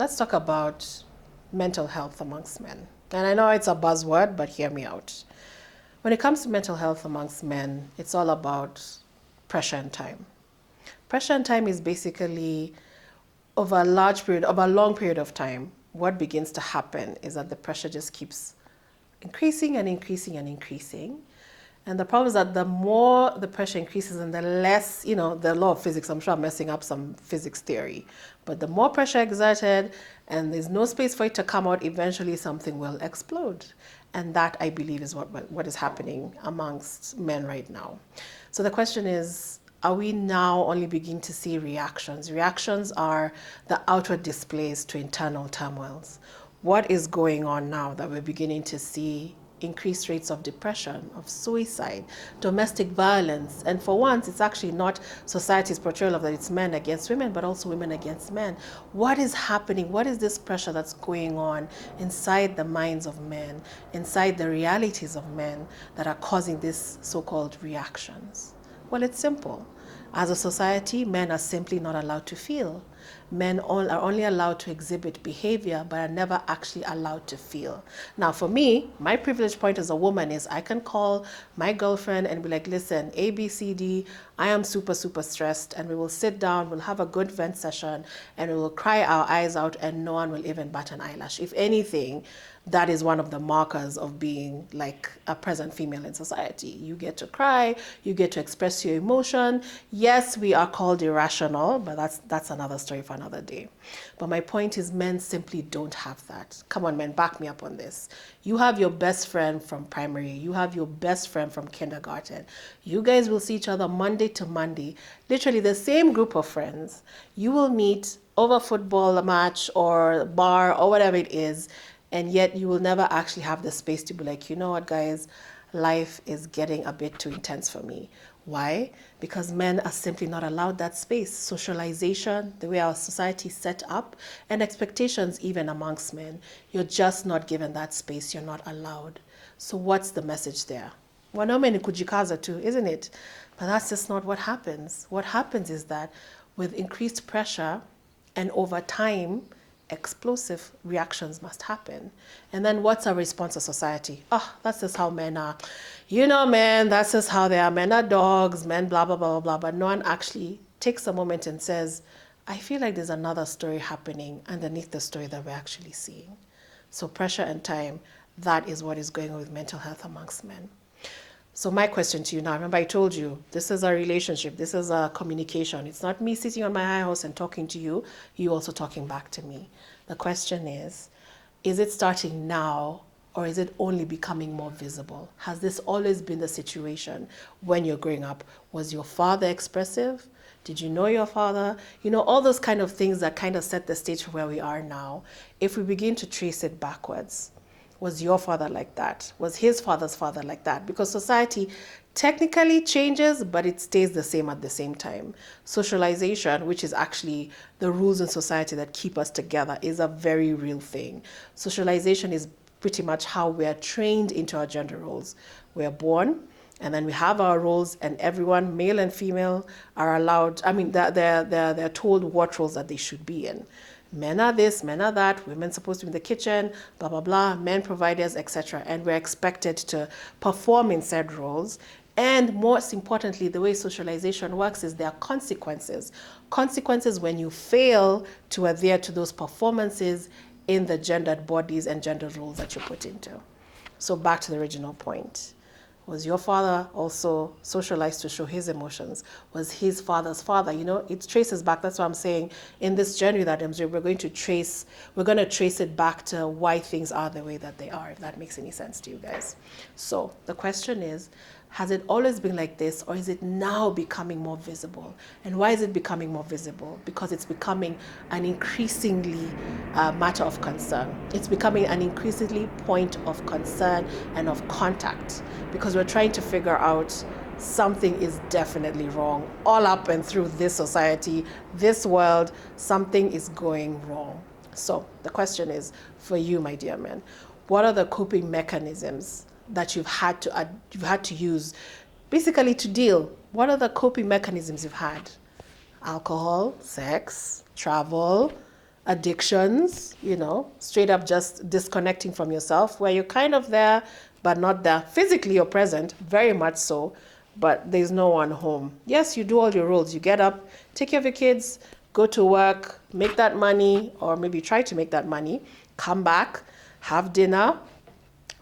let's talk about mental health amongst men. And I know it's a buzzword, but hear me out. When it comes to mental health amongst men, it's all about pressure and time. Pressure and time is basically over a long period of time, what begins to happen is that the pressure just keeps increasing and increasing and increasing. And the problem is that the more the pressure increases and the less, the law of physics, I'm sure I'm messing up some physics theory, but the more pressure exerted and there's no space for it to come out, eventually something will explode. And that, I believe, is what is happening amongst men right now. So the question is, are we now only beginning to see reactions? Reactions are the outward displays to internal turmoils. What is going on now that we're beginning to see increased rates of depression, of suicide, domestic violence? And for once, it's actually not society's portrayal of that it's men against women, but also women against men. What is happening? What is this pressure that's going on inside the minds of men, inside the realities of men that are causing these so-called reactions? Well, it's simple. As a society, men are simply not allowed to feel. Men are only allowed to exhibit behavior, but are never actually allowed to feel. Now, for me, my privilege point as a woman is I can call my girlfriend and be like, listen, A, B, C, D, I am super, super stressed, and we will sit down, we'll have a good vent session, and we will cry our eyes out, and no one will even bat an eyelash. If anything, that is one of the markers of being like a present female in society. You get to cry, you get to express your emotion. Yes, we are called irrational, but that's another story for another day. But my point is, men simply don't have that. Come on, men, back me up on this. You have your best friend from primary, you have your best friend from kindergarten. You guys will see each other Monday to Monday, literally the same group of friends. You will meet over football match or bar or whatever it is, and yet you will never actually have the space to be like, you know what, guys, life is getting a bit too intense for me. Why? Because men are simply not allowed that space. Socialization, the way our society is set up, and expectations even amongst men, you're just not given that space. You're not allowed. So what's the message there? Wanaume ni kujikaza too, isn't it? But that's just not what happens. What happens is that with increased pressure and over time, explosive reactions must happen. And then what's our response as society? Oh, that's just how men are. You know, men, that's just how they are. Men are dogs, men blah, blah, blah, blah, blah. But no one actually takes a moment and says, I feel like there's another story happening underneath the story that we're actually seeing. So pressure and time, that is what is going on with mental health amongst men. So my question to you now, remember I told you, this is a relationship, this is a communication. It's not me sitting on my high horse and talking to you, you also talking back to me. The question is it starting now or is it only becoming more visible? Has this always been the situation when you're growing up? Was your father expressive? Did you know your father? All those kind of things that kind of set the stage for where we are now. If we begin to trace it backwards, was your father like that? Was his father's father like that? Because society technically changes, but it stays the same at the same time. Socialization, which is actually the rules in society that keep us together, is a very real thing. Socialization is pretty much how we are trained into our gender roles. We're born, and then we have our roles, and everyone, male and female, are allowed, they're told what roles that they should be in. Men are this, men are that, women supposed to be in the kitchen, blah, blah, blah, men providers, etc. And we're expected to perform in said roles. And most importantly, the way socialization works is there are consequences. Consequences when you fail to adhere to those performances in the gendered bodies and gender roles that you put into. So back to the original point. Was your father also socialized to show his emotions? Was his father's father? It traces back. That's what I'm saying. In this journey that we're going to trace it back to why things are the way that they are, if that makes any sense to you guys. So the question is, has it always been like this, or is it now becoming more visible? And why is it becoming more visible? Because it's becoming an increasingly matter of concern. It's becoming an increasingly point of concern and of contact, because we're trying to figure out something is definitely wrong. All up and through this society, this world, something is going wrong. So the question is, for you, my dear men, what are the coping mechanisms that you've had to use basically to deal? What are the coping mechanisms you've had? Alcohol, sex, travel, addictions, straight up just disconnecting from yourself, where you're kind of there, but not there. Physically, you're present, very much so, but there's no one home. Yes, you do all your roles. You get up, take care of your kids, go to work, make that money, or maybe try to make that money, come back, have dinner,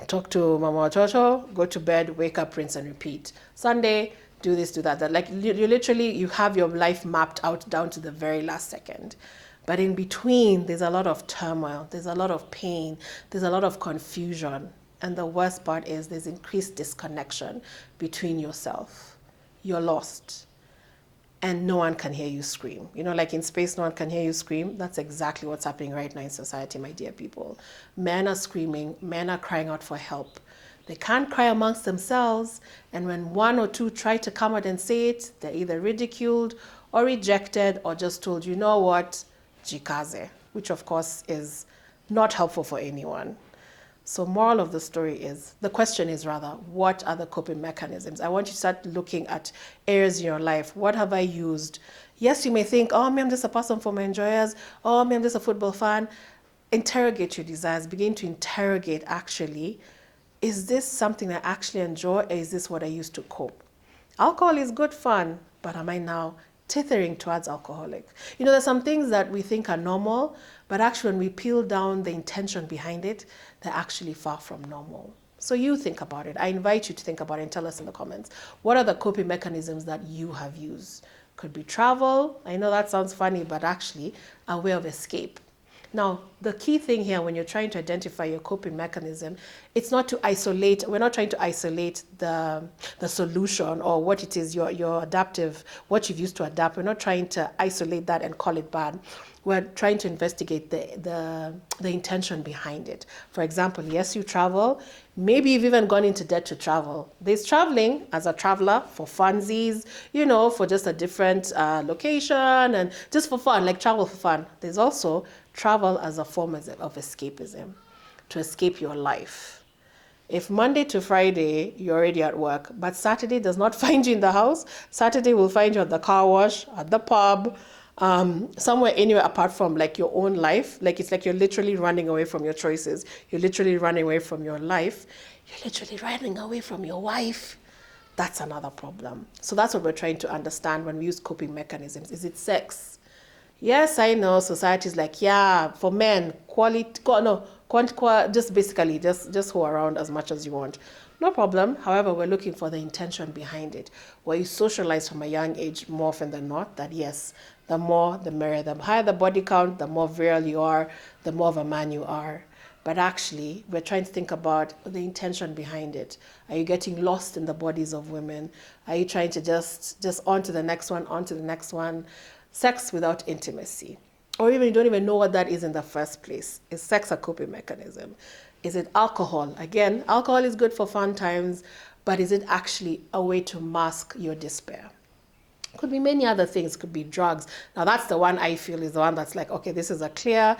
talk to Mama Chocho, go to bed, wake up, rinse and repeat. Sunday, do this, do that. Like you literally, you have your life mapped out down to the very last second. But in between, there's a lot of turmoil, there's a lot of pain, there's a lot of confusion. And the worst part is there's increased disconnection between yourself. You're lost. And no one can hear you scream. Like in space, no one can hear you scream. That's exactly what's happening right now in society, my dear people. Men are screaming, men are crying out for help. They can't cry amongst themselves, and when one or two try to come out and say it, they're either ridiculed or rejected or just told, you know what, jikaze, which of course is not helpful for anyone. So moral of the story is, the question is rather, what are the coping mechanisms? I want you to start looking at areas in your life. What have I used? Yes, you may think, oh, me, I'm just a person for my enjoyers. Oh, me, I'm just a football fan. Interrogate your desires. Begin to interrogate, actually, is this something I actually enjoy, or is this what I used to cope? Alcohol is good fun, but am I now tethering towards alcoholic? There's some things that we think are normal, but actually when we peel down the intention behind it, they're actually far from normal. So you think about it. I invite you to think about it and tell us in the comments. What are the coping mechanisms that you have used? Could be travel. I know that sounds funny, but actually a way of escape. Now, the key thing here when you're trying to identify your coping mechanism, it's not to isolate, we're not trying to isolate the solution or what it is, your adaptive, what you've used to adapt. We're not trying to isolate that and call it bad. We're trying to investigate the intention behind it. For example, yes, you travel. Maybe you've even gone into debt to travel. There's traveling as a traveler for funsies, for just a different location and just for fun, like travel for fun. There's also travel as a form of escapism, to escape your life. If Monday to Friday you're already at work, but Saturday does not find you in the house, Saturday will find you at the car wash, at the pub, somewhere anywhere apart from like your own life. Like it's like you're literally running away from your choices. You're literally running away from your life. You're literally running away from your wife. That's another problem. So that's what we're trying to understand when we use coping mechanisms. Is it sex? Yes, I know society's like, yeah, for men, just basically, just go around as much as you want. No problem. However, we're looking for the intention behind it. Where you socialize from a young age more often than not, that yes, the more, the merrier. The higher the body count, the more virile you are, the more of a man you are. But actually, we're trying to think about the intention behind it. Are you getting lost in the bodies of women? Are you trying to just on to the next one, on to the next one? Sex without intimacy, or even you don't even know what that is in the first place. Is sex a coping mechanism? Is it alcohol? Again, alcohol is good for fun times, but is it actually a way to mask your despair? Could be many other things, could be drugs. Now that's the one I feel is the one that's like, okay, this is a clear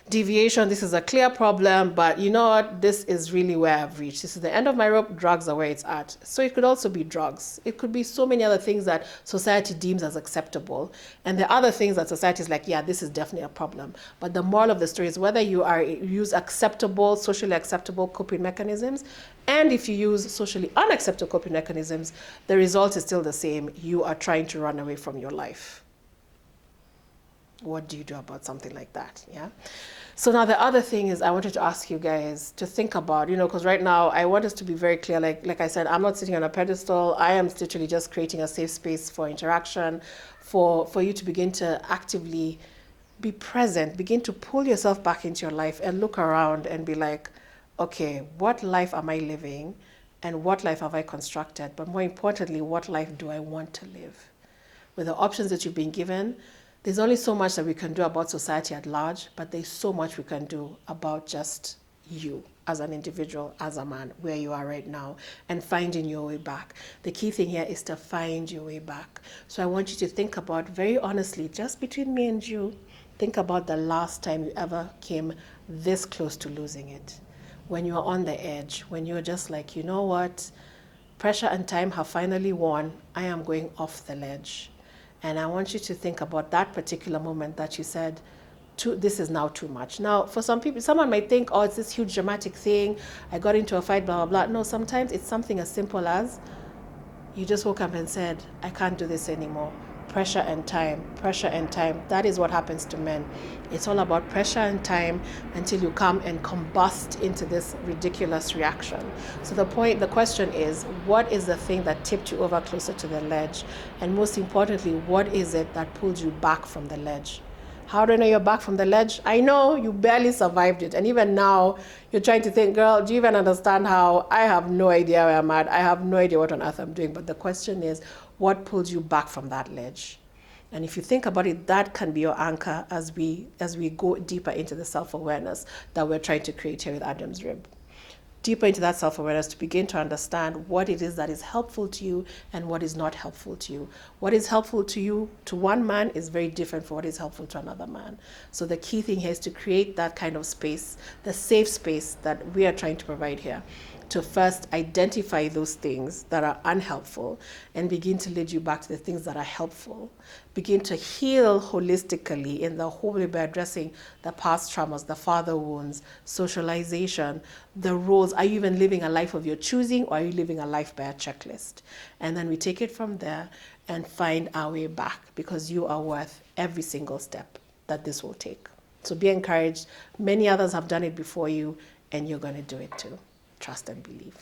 deviation, this is a clear problem, but you know what, this is really where I've reached. This is the end of my rope, drugs are where it's at. So it could also be drugs. It could be so many other things that society deems as acceptable. And there are other things that society is like, yeah, this is definitely a problem. But the moral of the story is whether you use acceptable, socially acceptable coping mechanisms, and if you use socially unacceptable coping mechanisms, the result is still the same. You are trying to run away from your life. What do you do about something like that? Yeah. So now the other thing is I wanted to ask you guys to think about, because right now I want us to be very clear. Like I said, I'm not sitting on a pedestal. I am literally just creating a safe space for interaction, for you to begin to actively be present, begin to pull yourself back into your life and look around and be like, okay, what life am I living and what life have I constructed? But more importantly, what life do I want to live? With the options that you've been given, there's only so much that we can do about society at large, but there's so much we can do about just you as an individual, as a man, where you are right now, and finding your way back. The key thing here is to find your way back. So I want you to think about, very honestly, just between me and you, think about the last time you ever came this close to losing it. When you are on the edge, when you're just like, you know what, pressure and time have finally won, I am going off the ledge. And I want you to think about that particular moment that you said, this is now too much. Now, for some people, someone might think, oh, it's this huge dramatic thing. I got into a fight, blah, blah, blah. No, sometimes it's something as simple as you just woke up and said, I can't do this anymore. Pressure and time, pressure and time. That is what happens to men. It's all about pressure and time until you come and combust into this ridiculous reaction. So the question is, what is the thing that tipped you over closer to the ledge? And most importantly, what is it that pulled you back from the ledge? How do I know you're back from the ledge? I know you barely survived it. And even now, you're trying to think, girl, do you even understand how? I have no idea where I'm at. I have no idea what on earth I'm doing. But the question is, what pulls you back from that ledge? And if you think about it, that can be your anchor as we go deeper into the self-awareness that we're trying to create here with Adam's Rib. Deeper into that self-awareness to begin to understand what it is that is helpful to you and what is not helpful to you. What is helpful to you, to one man, is very different from what is helpful to another man. So the key thing here is to create that kind of space, the safe space that we are trying to provide here, to first identify those things that are unhelpful and begin to lead you back to the things that are helpful. Begin to heal holistically in the whole way by addressing the past traumas, the father wounds, socialization, the roles. Are you even living a life of your choosing, or are you living a life by a checklist? And then we take it from there and find our way back, because you are worth every single step that this will take. So be encouraged. Many others have done it before you, and you're going to do it too. Trust and believe.